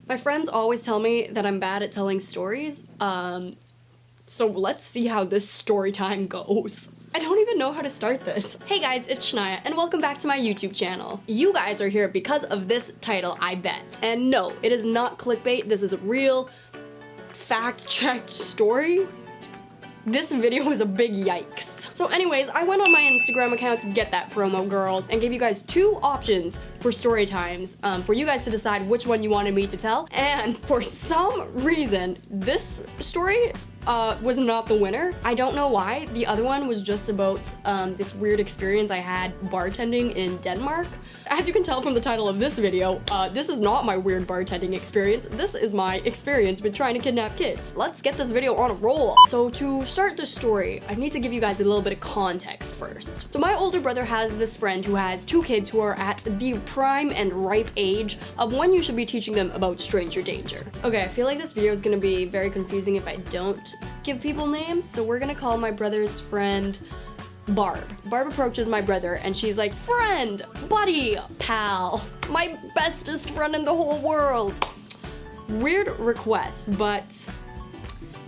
My friends always tell me that I'm bad at telling stories, so let's see how this story time goes. I don't even know how to start this. Hey guys, it's Shania, and welcome back to my YouTube channel. You guys are here because of this title, I bet. And no, it is not clickbait, this is a real, fact-checked story. This video was a big yikes. So anyways, I went on my Instagram account to get that promo girl and gave you guys 2 options for story times for you guys to decide which one you wanted me to tell. And for some reason, this story was not the winner. I don't know why. The other one was just about this weird experience I had bartending in Denmark. As you can tell from the title of this video, this is not my weird bartending experience. This is my experience with trying to kidnap kids. Let's get this video on a roll. So to start the story, I need to give you guys a little bit of context first. So my older brother has this friend who has 2 kids who are at the prime and ripe age of when you should be teaching them about stranger danger. Okay, I feel like this video is gonna be very confusing if I don't give people names. So we're gonna call my brother's friend Barb. Barb approaches my brother and she's like, friend, buddy, pal, my bestest friend in the whole world. Weird request, but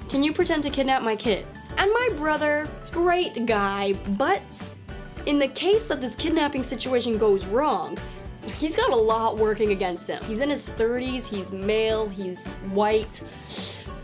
can you pretend to kidnap my kids? And my brother, great guy, but in the case that this kidnapping situation goes wrong, he's got a lot working against him. He's in his 30s, he's male, he's white.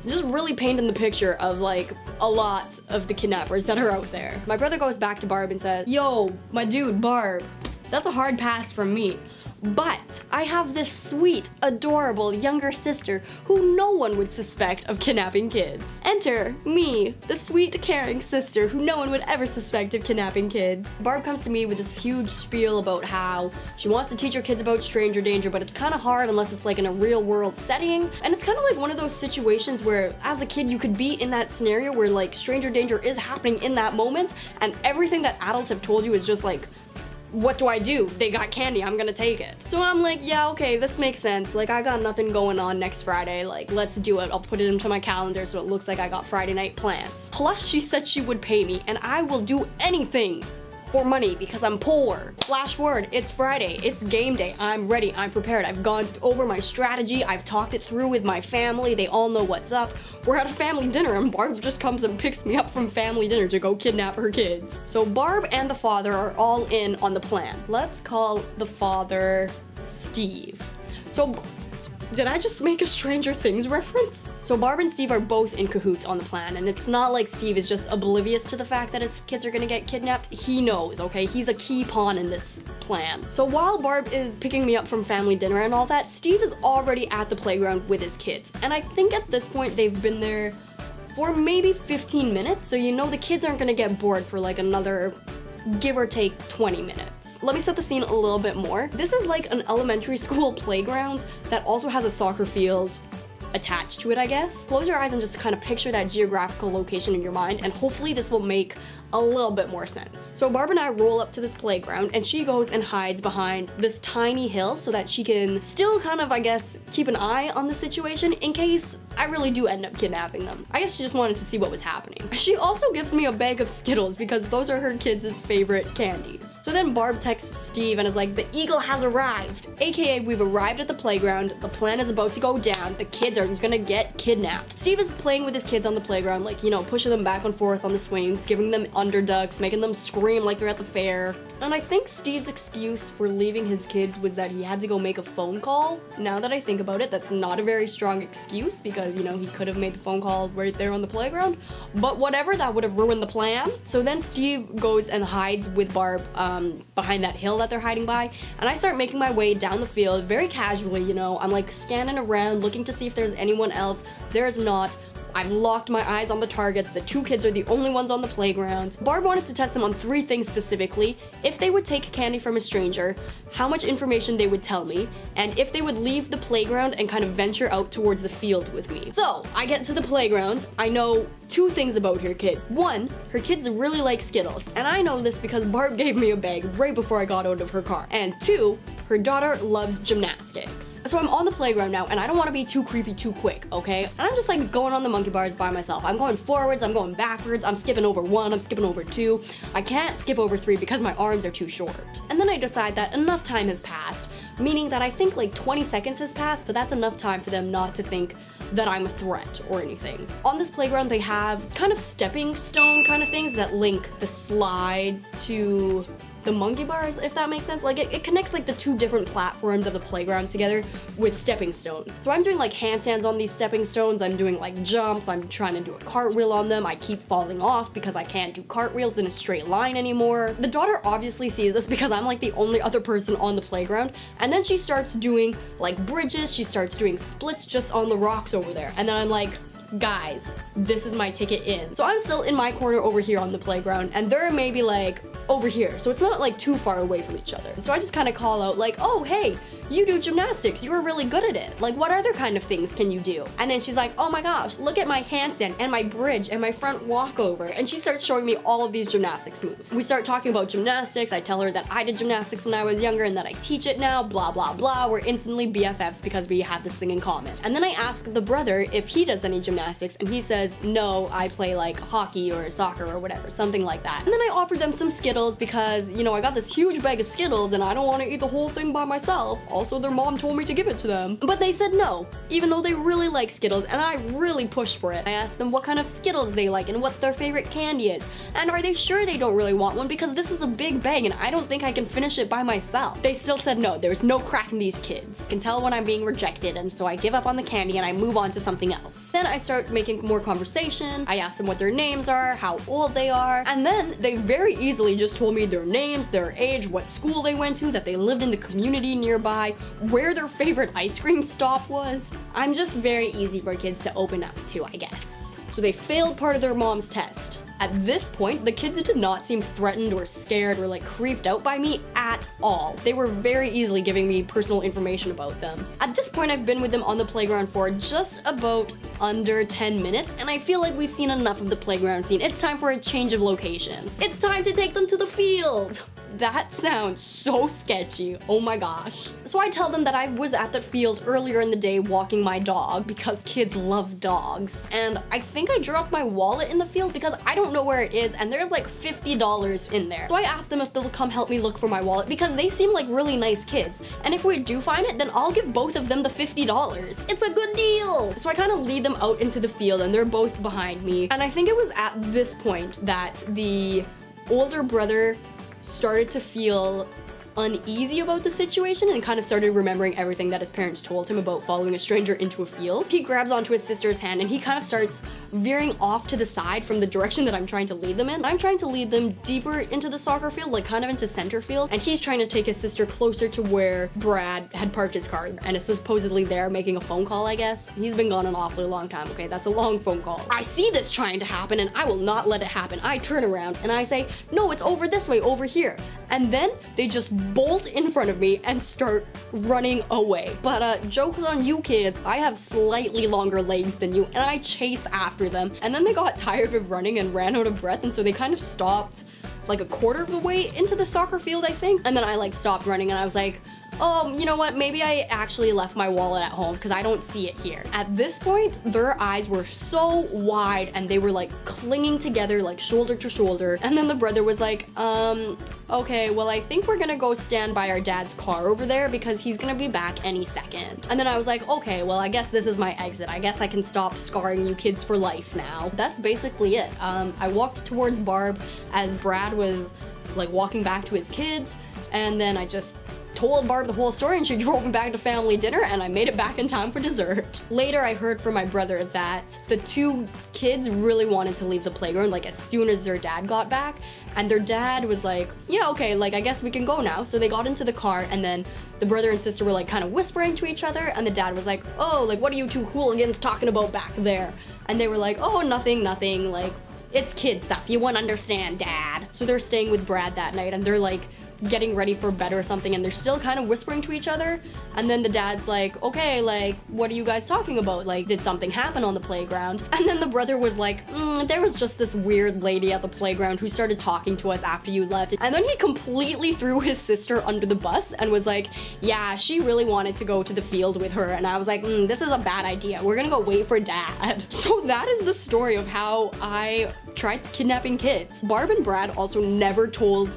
Just really painting the picture of like a lot of the kidnappers that are out there. My brother goes back to Barb and says, yo, my dude, Barb, that's a hard pass from me. But I have this sweet, adorable younger sister who no one would suspect of kidnapping kids. Enter me, the sweet, caring sister who no one would ever suspect of kidnapping kids. Barb comes to me with this huge spiel about how she wants to teach her kids about stranger danger, but it's kind of hard unless it's like in a real world setting. And it's kind of like one of those situations where as a kid you could be in that scenario where like stranger danger is happening in that moment and everything that adults have told you is just like, what do I do? They got candy, I'm gonna take it. So I'm like, yeah, okay, this makes sense. Like, I got nothing going on next Friday. Like, let's do it. I'll put it into my calendar so it looks like I got Friday night plans. Plus, she said she would pay me, and I will do anything for money because I'm poor. Flash forward, it's Friday, it's game day, I'm ready, I'm prepared. I've gone over my strategy, I've talked it through with my family, they all know what's up. We're at a family dinner and Barb just comes and picks me up from family dinner to go kidnap her kids. So Barb and the father are all in on the plan. Let's call the father Steve. So, did I just make a Stranger Things reference? So Barb and Steve are both in cahoots on the plan, and it's not like Steve is just oblivious to the fact that his kids are gonna get kidnapped. He knows, okay? He's a key pawn in this plan. So while Barb is picking me up from family dinner and all that, Steve is already at the playground with his kids. And I think at this point they've been there for maybe 15 minutes, so you know the kids aren't gonna get bored for like another, give or take, 20 minutes. Let me set the scene a little bit more. This is like an elementary school playground that also has a soccer field attached to it, I guess. Close your eyes and just kind of picture that geographical location in your mind, and hopefully this will make a little bit more sense. So Barb and I roll up to this playground and she goes and hides behind this tiny hill so that she can still kind of, I guess, keep an eye on the situation in case I really do end up kidnapping them. I guess she just wanted to see what was happening. She also gives me a bag of Skittles because those are her kids' favorite candies. So then Barb texts Steve and is like, the eagle has arrived. AKA, we've arrived at the playground, the plan is about to go down, the kids are gonna get kidnapped. Steve is playing with his kids on the playground, like, you know, pushing them back and forth on the swings, giving them underducks, making them scream like they're at the fair. And I think Steve's excuse for leaving his kids was that he had to go make a phone call. Now that I think about it, that's not a very strong excuse because, you know, he could have made the phone call right there on the playground. But whatever, that would have ruined the plan. So then Steve goes and hides with Barb behind that hill that they're hiding by. And I start making my way down the field very casually, you know. I'm like scanning around, looking to see if there's anyone else. There's not. I've locked my eyes on the targets. The 2 kids are the only ones on the playground. Barb wanted to test them on 3 things specifically. If they would take candy from a stranger, how much information they would tell me, and if they would leave the playground and kind of venture out towards the field with me. So, I get to the playground. I know 2 things about her kids. 1, her kids really like Skittles, and I know this because Barb gave me a bag right before I got out of her car. And 2, her daughter loves gymnastics. So I'm on the playground now, and I don't want to be too creepy too quick, okay? And I'm just like going on the monkey bars by myself. I'm going forwards, I'm going backwards, I'm skipping over 1, I'm skipping over 2. I can't skip over 3 because my arms are too short. And then I decide that enough time has passed. meaning that I think like 20 seconds has passed, but that's enough time for them not to think that I'm a threat or anything. On this playground, they have kind of stepping stone kind of things that link the slides to the monkey bars, if that makes sense. Like it connects like the two different platforms of the playground together with stepping stones. So I'm doing like handstands on these stepping stones, I'm doing like jumps, I'm trying to do a cartwheel on them. I keep falling off because I can't do cartwheels in a straight line anymore. The daughter obviously sees this because I'm like the only other person on the playground, and then she starts doing like bridges, she starts doing splits just on the rocks over there, and then I'm like, guys, this is my ticket in. So I'm still in my corner over here on the playground, and they're maybe like over here, so it's not like too far away from each other. So I just kind of call out like, oh hey, you do gymnastics, you're really good at it. Like, what other kind of things can you do? And then she's like, oh my gosh, look at my handstand and my bridge and my front walkover. And she starts showing me all of these gymnastics moves. We start talking about gymnastics. I tell her that I did gymnastics when I was younger and that I teach it now, blah, blah, blah. We're instantly BFFs because we have this thing in common. And then I ask the brother if he does any gymnastics, and he says, no, I play like hockey or soccer or whatever, something like that. And then I offer them some Skittles because, you know, I got this huge bag of Skittles and I don't want to eat the whole thing by myself. Also, their mom told me to give it to them. But they said no, even though they really like Skittles, and I really pushed for it. I asked them what kind of Skittles they like and what their favorite candy is, and are they sure they don't really want one because this is a big bag and I don't think I can finish it by myself. They still said no, there's no crack in these kids. I can tell when I'm being rejected, and so I give up on the candy and I move on to something else. Then I start making more conversation. I ask them what their names are, how old they are, and then they very easily just told me their names, their age, what school they went to, that they lived in the community nearby, where their favorite ice cream stop was. I'm just very easy for kids to open up to, I guess. So they failed part of their mom's test. At this point, the kids did not seem threatened or scared or like creeped out by me at all. They were very easily giving me personal information about them. At this point, I've been with them on the playground for just about under 10 minutes, and I feel like we've seen enough of the playground scene. It's time for a change of location. It's time to take them to the field. That sounds so sketchy, oh my gosh. So I tell them that I was at the field earlier in the day walking my dog because kids love dogs. And I think I dropped my wallet in the field because I don't know where it is, and there's like $50 in there. So I asked them if they'll come help me look for my wallet because they seem like really nice kids. And if we do find it, then I'll give both of them the $50. It's a good deal. So I kind of lead them out into the field and they're both behind me. And I think it was at this point that the older brother started to feel uneasy about the situation and kind of started remembering everything that his parents told him about following a stranger into a field. He grabs onto his sister's hand and he kind of starts veering off to the side from the direction that I'm trying to lead them in. I'm trying to lead them deeper into the soccer field, like kind of into center field, and he's trying to take his sister closer to where Brad had parked his car and is supposedly there making a phone call, I guess. He's been gone an awfully long time, okay? That's a long phone call. I see this trying to happen and I will not let it happen. I turn around and I say, no, it's over this way, over here. And then they just bolt in front of me and start running away. But joke's on you kids, I have slightly longer legs than you, and I chase after them. And then they got tired of running and ran out of breath, and so they kind of stopped like a quarter of the way into the soccer field, I think. And then I like stopped running and I was like, oh, you know what, maybe I actually left my wallet at home because I don't see it here. At this point, their eyes were so wide and they were like clinging together like shoulder to shoulder. And then the brother was like, okay, well, I think we're gonna go stand by our dad's car over there because he's gonna be back any second. And then I was like, okay, well, I guess this is my exit. I guess I can stop scarring you kids for life now. That's basically it. I walked towards Barb as Brad was like walking back to his kids, and then I just told Barb the whole story and she drove me back to family dinner and I made it back in time for dessert. Later, I heard from my brother that the two kids really wanted to leave the playground like as soon as their dad got back, and their dad was like, yeah, okay, like I guess we can go now. So they got into the car and then the brother and sister were like kind of whispering to each other, and the dad was like, oh, like what are you two hooligans talking about back there? And they were like, oh, nothing, like it's kid stuff, you wouldn't understand, Dad. So they're staying with Brad that night and they're like getting ready for bed or something, and they're still kind of whispering to each other. And then the dad's like, okay, like what are you guys talking about? Like, did something happen on the playground? And then the brother was like, there was just this weird lady at the playground who started talking to us after you left. And then he completely threw his sister under the bus and was like, yeah, she really wanted to go to the field with her. And I was like, this is a bad idea, we're gonna go wait for Dad. So that is the story of how I tried kidnapping kids. Barb and Brad also never told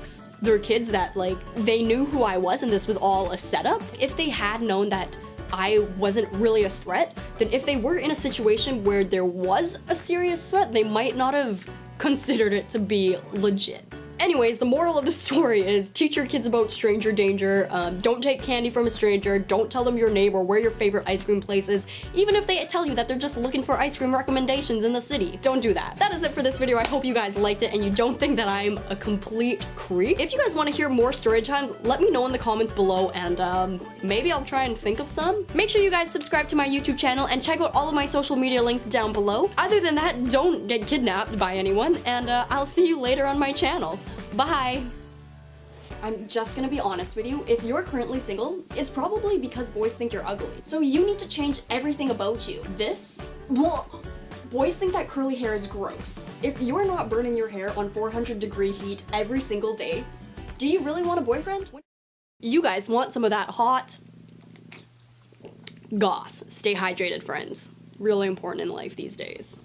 their kids that, like, they knew who I was and this was all a setup. If they had known that I wasn't really a threat, then if they were in a situation where there was a serious threat, they might not have considered it to be legit. Anyways, the moral of the story is teach your kids about stranger danger. Don't take candy from a stranger. Don't tell them your name or where your favorite ice cream place is, even if they tell you that they're just looking for ice cream recommendations in the city. Don't do that. That is it for this video. I hope you guys liked it and you don't think that I'm a complete creep. If you guys want to hear more story times, let me know in the comments below and maybe I'll try and think of some. Make sure you guys subscribe to my YouTube channel and check out all of my social media links down below. Other than that, don't get kidnapped by anyone, and I'll see you later on my channel. Bye! I'm just gonna be honest with you, if you're currently single, it's probably because boys think you're ugly. So you need to change everything about you. This? Ugh. Boys think that curly hair is gross. If you're not burning your hair on 400-degree heat every single day, do you really want a boyfriend? You guys want some of that hot goss. Stay hydrated, friends. Really important in life these days.